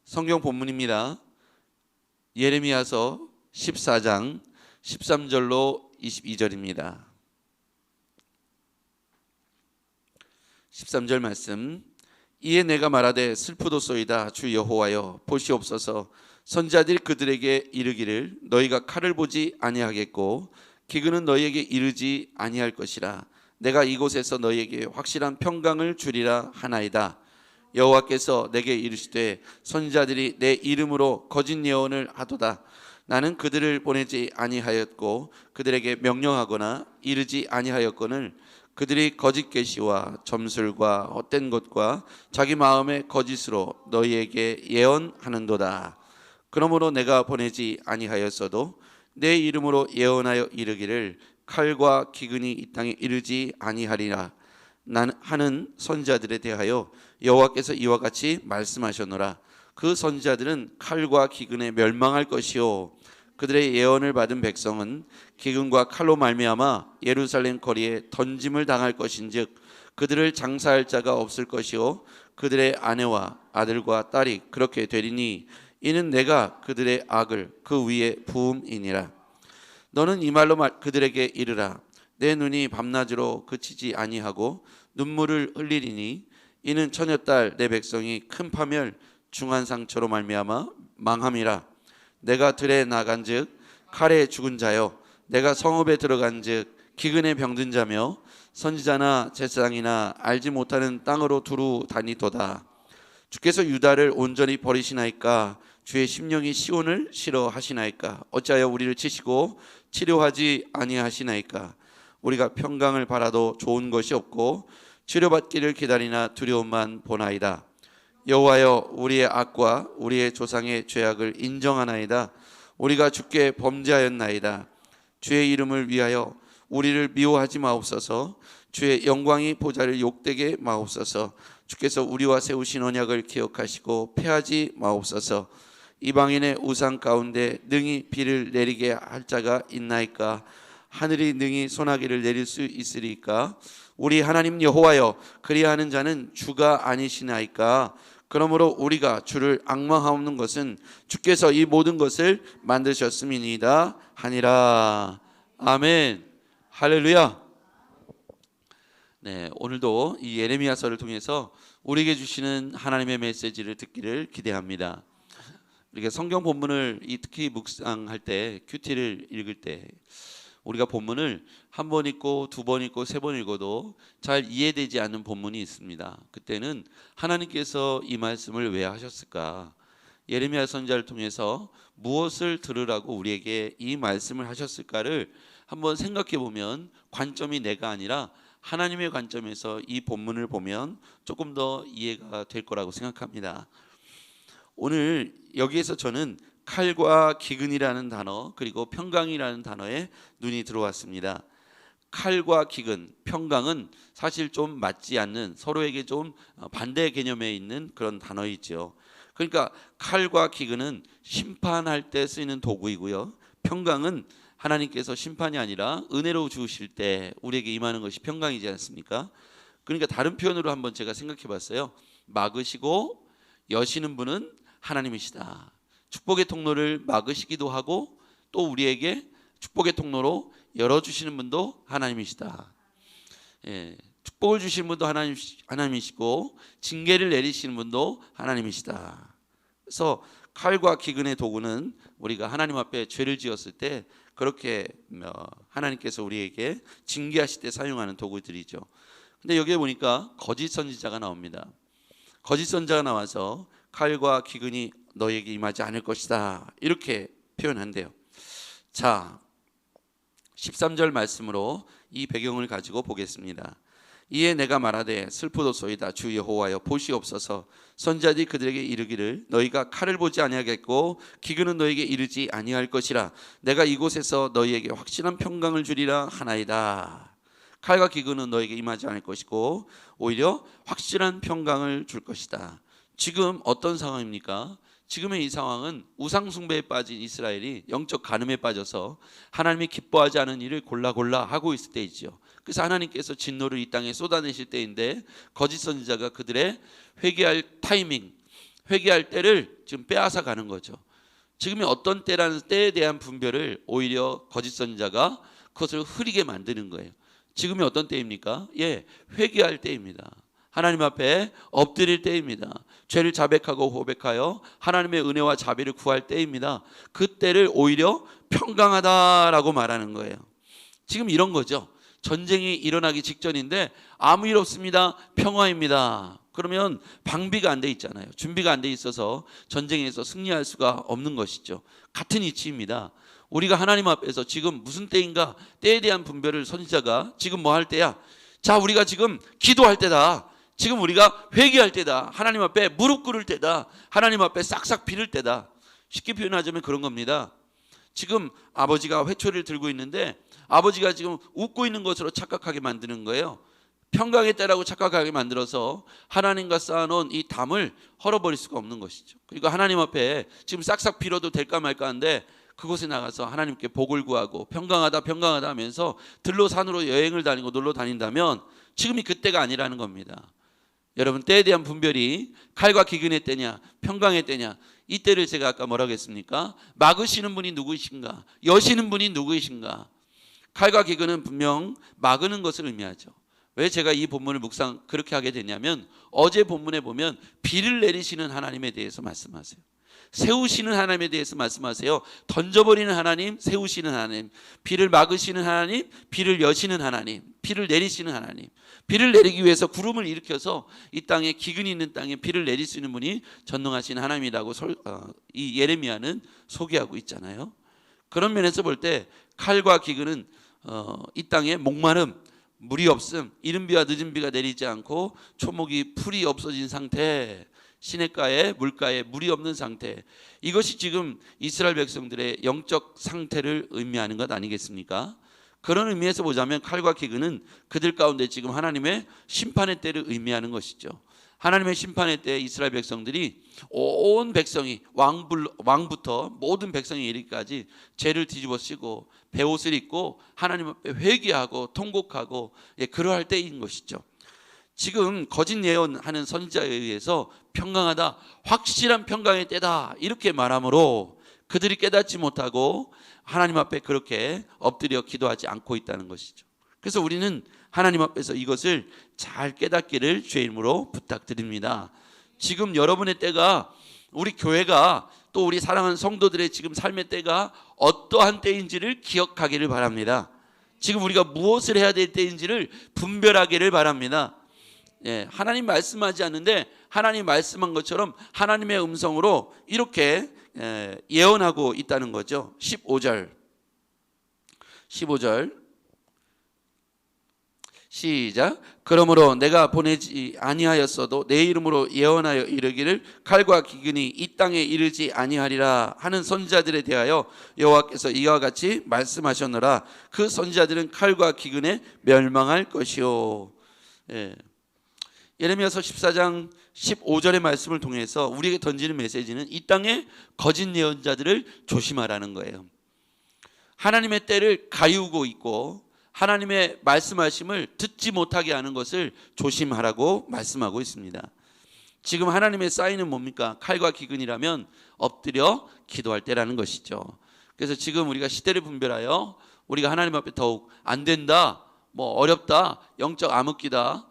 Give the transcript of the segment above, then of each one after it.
성경 본문입니다. 예레미야서 14장 13절로 22절입니다. 13절 말씀. 이에 내가 말하되 슬프도소이다 주 여호와여 보시옵소서. 선지자들이 그들에게 이르기를 너희가 칼을 보지 아니하겠고 기근은 너희에게 이르지 아니할 것이라. 내가 이곳에서 너희에게 확실한 평강을 주리라 하나이다. 여호와께서 내게 이르시되 선지자들이 내 이름으로 거짓 예언을 하도다. 나는 그들을 보내지 아니하였고 그들에게 명령하거나 이르지 아니하였거늘 그들이 거짓 계시와 점술과 헛된 것과 자기 마음의 거짓으로 너희에게 예언하는도다. 그러므로 내가 보내지 아니하였어도 내 이름으로 예언하여 이르기를 칼과 기근이 이 땅에 이르지 아니하리라 하는 선지자들에 대하여 여호와께서 이와 같이 말씀하셨노라. 그 선지자들은 칼과 기근에 멸망할 것이요 그들의 예언을 받은 백성은 기근과 칼로 말미암아 예루살렘 거리에 던짐을 당할 것인즉 그들을 장사할 자가 없을 것이요 그들의 아내와 아들과 딸이 그렇게 되리니 이는 내가 그들의 악을 그 위에 부음이니라. 너는 이 말로 그들에게 이르라. 내 눈이 밤낮으로 그치지 아니하고 눈물을 흘리리니 이는 처녀딸 내 백성이 큰 파멸 중한 상처로 말미암아 망함이라. 내가 들에 나간즉 칼에 죽은 자요 내가 성읍에 들어간즉 기근에 병든 자며 선지자나 제사장이나 알지 못하는 땅으로 두루 다니도다. 주께서 유다를 온전히 버리시나이까 주의 심령이 시온을 싫어하시나이까. 어찌하여 우리를 치시고 치료하지 아니하시나이까. 우리가 평강을 바라도 좋은 것이 없고 치료받기를 기다리나 두려움만 보나이다. 여호와여 우리의 악과 우리의 조상의 죄악을 인정하나이다. 우리가 주께 범죄하였나이다. 주의 이름을 위하여 우리를 미워하지 마옵소서. 주의 영광이 보좌를 욕되게 마옵소서. 주께서 우리와 세우신 언약을 기억하시고 패하지 마옵소서. 이방인의 우상 가운데 능히 비를 내리게 할 자가 있나이까. 하늘이 능히 소나기를 내릴 수 있으리까. 우리 하나님 여호와여 그리하는 자는 주가 아니시나이까. 그러므로 우리가 주를 앙망하옵는 것은 주께서 이 모든 것을 만드셨음이니이다 하니라. 아멘. 할렐루야. 네, 오늘도 이 예레미야서를 통해서 우리에게 주시는 하나님의 메시지를 듣기를 기대합니다. 우리가 성경 본문을 특히 묵상할 때 큐티를 읽을 때 우리가 본문을 한 번 읽고 두 번 읽고 세 번 읽어도 잘 이해되지 않는 본문이 있습니다. 그때는 하나님께서 이 말씀을 왜 하셨을까? 예레미야 선지자를 통해서 무엇을 들으라고 우리에게 이 말씀을 하셨을까를 한번 생각해 보면 관점이 내가 아니라 하나님의 관점에서 이 본문을 보면 조금 더 이해가 될 거라고 생각합니다. 오늘 여기에서 저는 칼과 기근이라는 단어 그리고 평강이라는 단어에 눈이 들어왔습니다. 칼과 기근, 평강은 사실 좀 맞지 않는 서로에게 좀 반대 개념에 있는 그런 단어이죠. 그러니까 칼과 기근은 심판할 때 쓰이는 도구이고요. 평강은 하나님께서 심판이 아니라 은혜로 주실 때 우리에게 임하는 것이 평강이지 않습니까? 그러니까 다른 표현으로 한번 제가 생각해 봤어요. 막으시고 여시는 분은 하나님이시다. 축복의 통로를 막으시기도 하고 또 우리에게 축복의 통로로 열어주시는 분도 하나님이시다. 축복을 주시는 분도 하나님이시고 징계를 내리시는 분도 하나님이시다. 그래서 칼과 기근의 도구는 우리가 하나님 앞에 죄를 지었을 때 그렇게 하나님께서 우리에게 징계하실 때 사용하는 도구들이죠. 근데 여기에 보니까 거짓 선지자가 나옵니다. 거짓 선지자가 나와서 칼과 기근이 너에게 임하지 않을 것이다 이렇게 표현한대요. 자, 13절 말씀으로 이 배경을 가지고 보겠습니다. 이에 내가 말하되 슬프도소이다 주 여호와여 보시옵소서. 선지자들이 그들에게 이르기를 너희가 칼을 보지 아니하겠고 기근은 너희에게 이르지 아니할 것이라. 내가 이곳에서 너희에게 확실한 평강을 주리라 하나이다. 칼과 기근은 너희에게 임하지 않을 것이고 오히려 확실한 평강을 줄 것이다. 지금 어떤 상황입니까? 지금의 이 상황은 우상 숭배에 빠진 이스라엘이 영적 간음에 빠져서 하나님이 기뻐하지 않은 일을 골라 하고 있을 때이죠. 그래서 하나님께서 진노를 이 땅에 쏟아내실 때인데 거짓 선지자가 그들의 회개할 타이밍, 회개할 때를 지금 빼앗아 가는 거죠. 지금이 어떤 때라는 때에 대한 분별을 오히려 거짓 선지자가 그것을 흐리게 만드는 거예요. 지금이 어떤 때입니까? 회개할 때입니다. 하나님 앞에 엎드릴 때입니다. 죄를 자백하고 고백하여 하나님의 은혜와 자비를 구할 때입니다. 그 때를 오히려 평강하다라고 말하는 거예요. 지금 이런 거죠. 전쟁이 일어나기 직전인데 아무 일 없습니다. 평화입니다. 그러면 방비가 안 돼 있잖아요. 준비가 안 돼 있어서 전쟁에서 승리할 수가 없는 것이죠. 같은 이치입니다. 우리가 하나님 앞에서 지금 무슨 때인가, 때에 대한 분별을 선지자가 지금 뭐 할 때야? 자, 우리가 지금 기도할 때다. 지금 우리가 회개할 때다. 하나님 앞에 무릎 꿇을 때다. 하나님 앞에 싹싹 빌을 때다. 쉽게 표현하자면 그런 겁니다. 지금 아버지가 회초리를 들고 있는데 아버지가 지금 웃고 있는 것으로 착각하게 만드는 거예요. 평강의 때라고 착각하게 만들어서 하나님과 쌓아놓은 이 담을 헐어버릴 수가 없는 것이죠. 그리고 하나님 앞에 지금 싹싹 빌어도 될까 말까 하는데 그곳에 나가서 하나님께 복을 구하고 평강하다 평강하다 하면서 들로 산으로 여행을 다니고 놀러 다닌다면 지금이 그때가 아니라는 겁니다. 여러분, 때에 대한 분별이 칼과 기근의 때냐 평강의 때냐, 이 때를 제가 아까 뭐라고 했습니까? 막으시는 분이 누구이신가, 여시는 분이 누구이신가. 칼과 기근은 분명 막으는 것을 의미하죠. 왜 제가 이 본문을 묵상 그렇게 하게 되냐면 어제 본문에 보면 비를 내리시는 하나님에 대해서 말씀하세요. 세우시는 하나님에 대해서 말씀하세요. 던져버리는 하나님, 세우시는 하나님, 비를 막으시는 하나님, 비를 여시는 하나님, 비를 내리시는 하나님. 비를 내리기 위해서 구름을 일으켜서 이 땅에, 기근이 있는 땅에 비를 내릴 수 있는 분이 전능하신 하나님이라고 이 예레미야는 소개하고 있잖아요. 그런 면에서 볼 때 칼과 기근은 이 땅에 목마름, 물이 없음, 이른 비와 늦은 비가 내리지 않고 초목이 풀이 없어진 상태, 시냇가에 물가에 물이 없는 상태, 이것이 지금 이스라엘 백성들의 영적 상태를 의미하는 것 아니겠습니까? 그런 의미에서 보자면 칼과 기근은 그들 가운데 지금 하나님의 심판의 때를 의미하는 것이죠. 하나님의 심판의 때 이스라엘 백성들이 온 백성이 왕부터 모든 백성이 이르기까지 죄를 뒤집어 쓰고 베옷을 입고 하나님 앞에 회개하고 통곡하고 그러할 때인 것이죠. 지금 거짓 예언하는 선지자에 의해서 평강하다, 확실한 평강의 때다 이렇게 말하므로 그들이 깨닫지 못하고 하나님 앞에 그렇게 엎드려 기도하지 않고 있다는 것이죠. 그래서 우리는 하나님 앞에서 이것을 잘 깨닫기를 주의 이름으로 부탁드립니다. 지금 여러분의 때가, 우리 교회가 또 우리 사랑하는 성도들의 지금 삶의 때가 어떠한 때인지를 기억하기를 바랍니다. 지금 우리가 무엇을 해야 될 때인지를 분별하기를 바랍니다. 하나님 말씀하지 않는데 하나님 말씀한 것처럼 하나님의 음성으로 이렇게 예언하고 있다는 거죠. 15절 시작. 그러므로 내가 보내지 아니하였어도 내 이름으로 예언하여 이르기를 칼과 기근이 이 땅에 이르지 아니하리라 하는 선지자들에 대하여 여호와께서 이와 같이 말씀하셨노라. 그 선지자들은 칼과 기근에 멸망할 것이요. 예레미야서 14장 15절의 말씀을 통해서 우리에게 던지는 메시지는 이 땅의 거짓 예언자들을 조심하라는 거예요. 하나님의 때를 가리우고 있고 하나님의 말씀하심을 듣지 못하게 하는 것을 조심하라고 말씀하고 있습니다. 지금 하나님의 사인은 뭡니까? 칼과 기근이라면 엎드려 기도할 때라는 것이죠. 그래서 지금 우리가 시대를 분별하여 우리가 하나님 앞에 더욱 안 된다, 어렵다, 영적 암흑기다,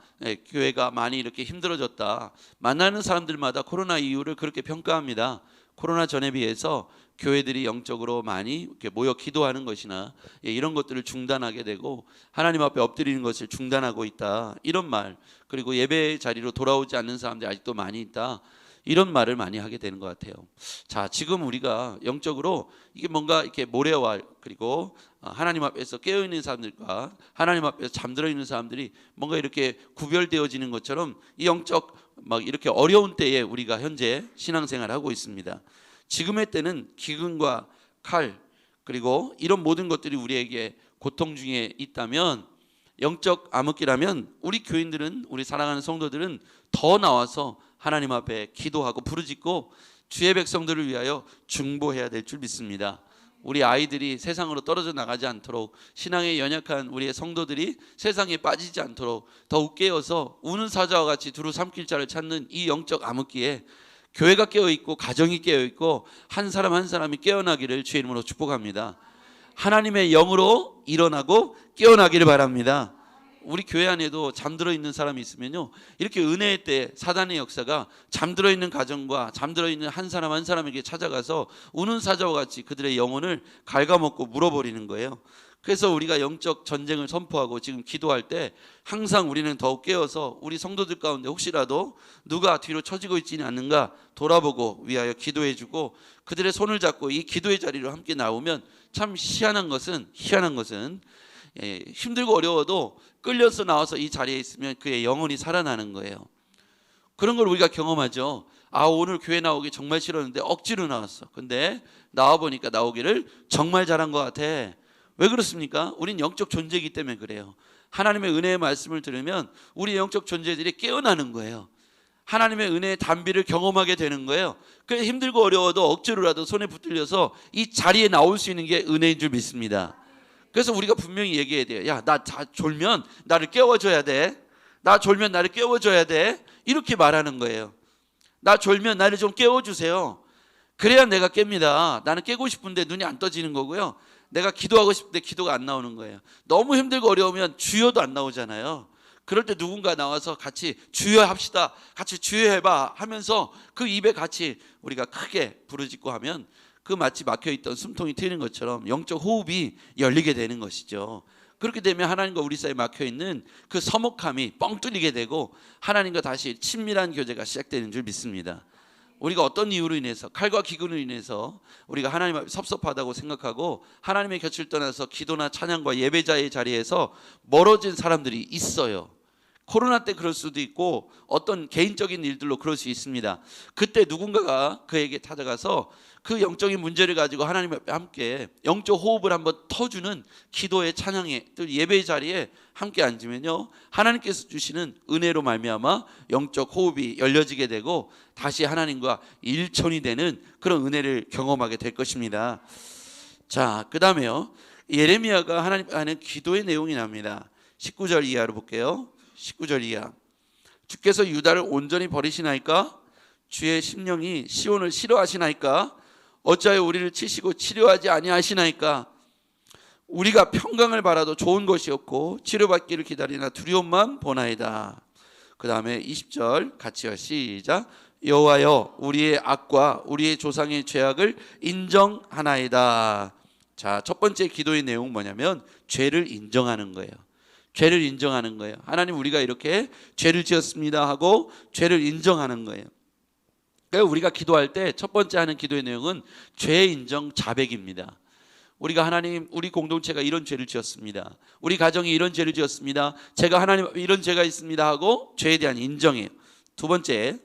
교회가 많이 이렇게 힘들어졌다, 만나는 사람들마다 코로나 이후를 그렇게 평가합니다. 코로나 전에 비해서 교회들이 영적으로 많이 이렇게 모여 기도하는 것이나 이런 것들을 중단하게 되고 하나님 앞에 엎드리는 것을 중단하고 있다, 이런 말, 그리고 예배 자리로 돌아오지 않는 사람들이 아직도 많이 있다, 이런 말을 많이 하게 되는 것 같아요. 자, 지금 우리가 영적으로 이게 뭔가 이렇게 모래와 그리고 하나님 앞에서 깨어 있는 사람들과 하나님 앞에서 잠들어 있는 사람들이 뭔가 이렇게 구별되어지는 것처럼 이 영적 이렇게 어려운 때에 우리가 현재 신앙생활을 하고 있습니다. 지금의 때는 기근과 칼 그리고 이런 모든 것들이 우리에게 고통 중에 있다면, 영적 암흑기라면 우리 교인들은, 우리 사랑하는 성도들은 더 나와서 하나님 앞에 기도하고 부르짖고 주의 백성들을 위하여 중보해야 될 줄 믿습니다. 우리 아이들이 세상으로 떨어져 나가지 않도록, 신앙에 연약한 우리의 성도들이 세상에 빠지지 않도록 더욱 깨어서 우는 사자와 같이 두루 삼킬 자를 찾는 이 영적 암흑기에 교회가 깨어있고 가정이 깨어있고 한 사람 한 사람이 깨어나기를 주의 이름으로 축복합니다. 하나님의 영으로 일어나고 깨어나기를 바랍니다. 우리 교회 안에도 잠들어 있는 사람이 있으면요, 이렇게 은혜의 때 사단의 역사가 잠들어 있는 가정과 잠들어 있는 한 사람 한 사람에게 찾아가서 우는 사자와 같이 그들의 영혼을 갉아먹고 물어버리는 거예요. 그래서 우리가 영적 전쟁을 선포하고 지금 기도할 때 항상 우리는 더욱 깨어서 우리 성도들 가운데 혹시라도 누가 뒤로 처지고 있지는 않는가 돌아보고 위하여 기도해주고 그들의 손을 잡고 이 기도의 자리로 함께 나오면, 참 희한한 것은 힘들고 어려워도 끌려서 나와서 이 자리에 있으면 그의 영혼이 살아나는 거예요. 그런 걸 우리가 경험하죠. 오늘 교회 나오기 정말 싫었는데 억지로 나왔어. 근데 나와보니까 나오기를 정말 잘한 것 같아. 왜 그렇습니까? 우린 영적 존재이기 때문에 그래요. 하나님의 은혜의 말씀을 들으면 우리 영적 존재들이 깨어나는 거예요. 하나님의 은혜의 단비를 경험하게 되는 거예요. 그래서 힘들고 어려워도 억지로라도 손에 붙들려서 이 자리에 나올 수 있는 게 은혜인 줄 믿습니다. 그래서 우리가 분명히 얘기해야 돼요. 야, 나 졸면 나를 깨워줘야 돼. 나 졸면 나를 깨워줘야 돼. 이렇게 말하는 거예요. 나 졸면 나를 좀 깨워주세요. 그래야 내가 깹니다. 나는 깨고 싶은데 눈이 안 떠지는 거고요. 내가 기도하고 싶은데 기도가 안 나오는 거예요. 너무 힘들고 어려우면 주여도 안 나오잖아요. 그럴 때 누군가 나와서 같이 주여 합시다, 같이 주여 해봐 하면서 그 입에 같이 우리가 크게 부르짖고 하면 그 마치 막혀있던 숨통이 트이는 것처럼 영적 호흡이 열리게 되는 것이죠. 그렇게 되면 하나님과 우리 사이에 막혀있는 그 서먹함이 뻥 뚫리게 되고 하나님과 다시 친밀한 교제가 시작되는 줄 믿습니다. 우리가 어떤 이유로 인해서, 칼과 기근으로 인해서 우리가 하나님 앞에 섭섭하다고 생각하고 하나님의 곁을 떠나서 기도나 찬양과 예배자의 자리에서 멀어진 사람들이 있어요. 코로나 때 그럴 수도 있고 어떤 개인적인 일들로 그럴 수 있습니다. 그때 누군가가 그에게 찾아가서 그 영적인 문제를 가지고 하나님 앞에 함께 영적 호흡을 한번 터주는 기도의, 찬양의, 또 예배의 자리에 함께 앉으면요, 하나님께서 주시는 은혜로 말미암아 영적 호흡이 열려지게 되고 다시 하나님과 일천이 되는 그런 은혜를 경험하게 될 것입니다. 자, 그 다음에요, 예레미야가 하나님 하는 기도의 내용이 납니다. 19절 이하로 볼게요. 19절 이하. 주께서 유다를 온전히 버리시나이까? 주의 심령이 시온을 싫어하시나이까? 어찌하여 우리를 치시고 치료하지 아니하시나이까? 우리가 평강을 바라도 좋은 것이 없고 치료받기를 기다리나 두려움만 보나이다. 그 다음에 20절 같이요, 시작. 여호와여, 우리의 악과 우리의 조상의 죄악을 인정하나이다. 자, 첫 번째 기도의 내용은 뭐냐면 죄를 인정하는 거예요. 죄를 인정하는 거예요. 하나님, 우리가 이렇게 죄를 지었습니다 하고 죄를 인정하는 거예요. 그러니까 우리가 기도할 때 첫 번째 하는 기도의 내용은 죄 인정 자백입니다. 우리가 하나님, 우리 공동체가 이런 죄를 지었습니다. 우리 가정이 이런 죄를 지었습니다. 제가 하나님 앞에 이런 죄가 있습니다 하고 죄에 대한 인정이에요. 두 번째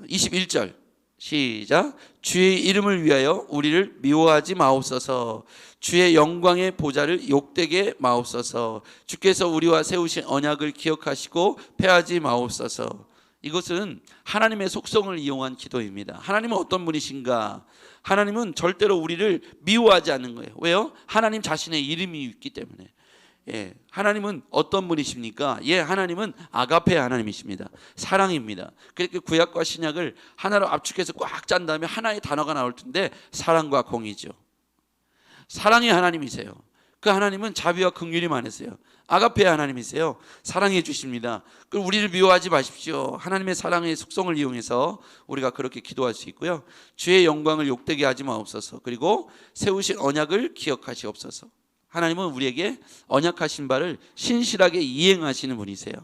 21절 시작. 주의 이름을 위하여 우리를 미워하지 마옵소서. 주의 영광의 보좌를 욕되게 마옵소서. 주께서 우리와 세우신 언약을 기억하시고 패하지 마옵소서. 이것은 하나님의 속성을 이용한 기도입니다. 하나님은 어떤 분이신가? 하나님은 절대로 우리를 미워하지 않는 거예요. 왜요? 하나님 자신의 이름이 있기 때문에. 하나님은 어떤 분이십니까? 하나님은 아가페 하나님이십니다. 사랑입니다. 그렇게 구약과 신약을 하나로 압축해서 꽉 짠 다음에 하나의 단어가 나올 텐데 사랑과 공의죠. 사랑의 하나님이세요. 그 하나님은 자비와 긍휼이 많으세요. 아가페 하나님이세요. 사랑해 주십니다. 그리고 우리를 미워하지 마십시오. 하나님의 사랑의 속성을 이용해서 우리가 그렇게 기도할 수 있고요. 주의 영광을 욕되게 하지 마옵소서. 그리고 세우신 언약을 기억하시옵소서. 하나님은 우리에게 언약하신 바를 신실하게 이행하시는 분이세요.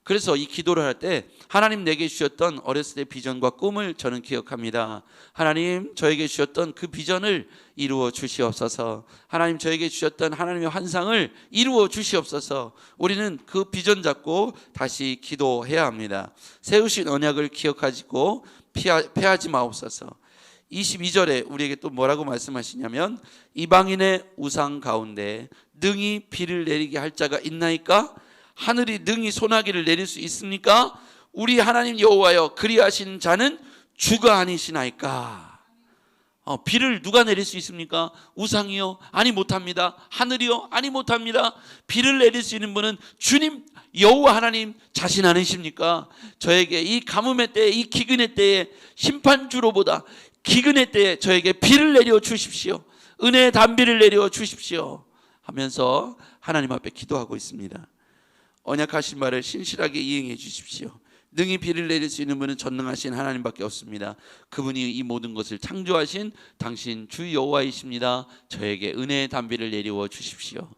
그래서 이 기도를 할 때 하나님 내게 주셨던 어렸을 때 비전과 꿈을 저는 기억합니다. 하나님, 저에게 주셨던 그 비전을 이루어 주시옵소서. 하나님, 저에게 주셨던 하나님의 환상을 이루어 주시옵소서. 우리는 그 비전 잡고 다시 기도해야 합니다. 세우신 언약을 기억하시고 패하지 마옵소서. 22절에 우리에게 또 뭐라고 말씀하시냐면, 이방인의 우상 가운데 능히 비를 내리게 할 자가 있나이까? 하늘이 능히 소나기를 내릴 수 있습니까? 우리 하나님 여호와여, 그리하신 자는 주가 아니시나이까? 비를 누가 내릴 수 있습니까? 우상이요? 아니 못합니다. 하늘이요? 아니 못합니다. 비를 내릴 수 있는 분은 주님 여호와 하나님 자신 아니십니까? 저에게 이 가뭄의 때에, 이 기근의 때에, 심판주로보다 기근의 때에 저에게 비를 내려 주십시오. 은혜의 단비를 내려 주십시오 하면서 하나님 앞에 기도하고 있습니다. 언약하신 말을 신실하게 이행해 주십시오. 능히 비를 내릴 수 있는 분은 전능하신 하나님밖에 없습니다. 그분이 이 모든 것을 창조하신 당신 주 여호와이십니다. 저에게 은혜의 단비를 내리워 주십시오.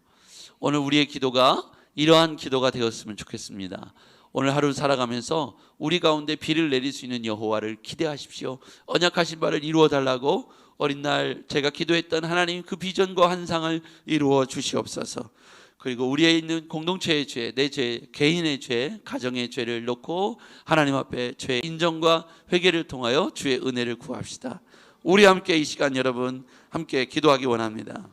오늘 우리의 기도가 이러한 기도가 되었으면 좋겠습니다. 오늘 하루 살아가면서 우리 가운데 비를 내릴 수 있는 여호와를 기대하십시오. 언약하신 바를 이루어 달라고 어린 날 제가 기도했던 하나님 그 비전과 환상을 이루어 주시옵소서. 그리고 우리에 있는 공동체의 죄, 내 죄, 개인의 죄, 가정의 죄를 놓고 하나님 앞에 죄 인정과 회개를 통하여 주의 은혜를 구합시다. 우리 함께 이 시간 여러분 함께 기도하기 원합니다.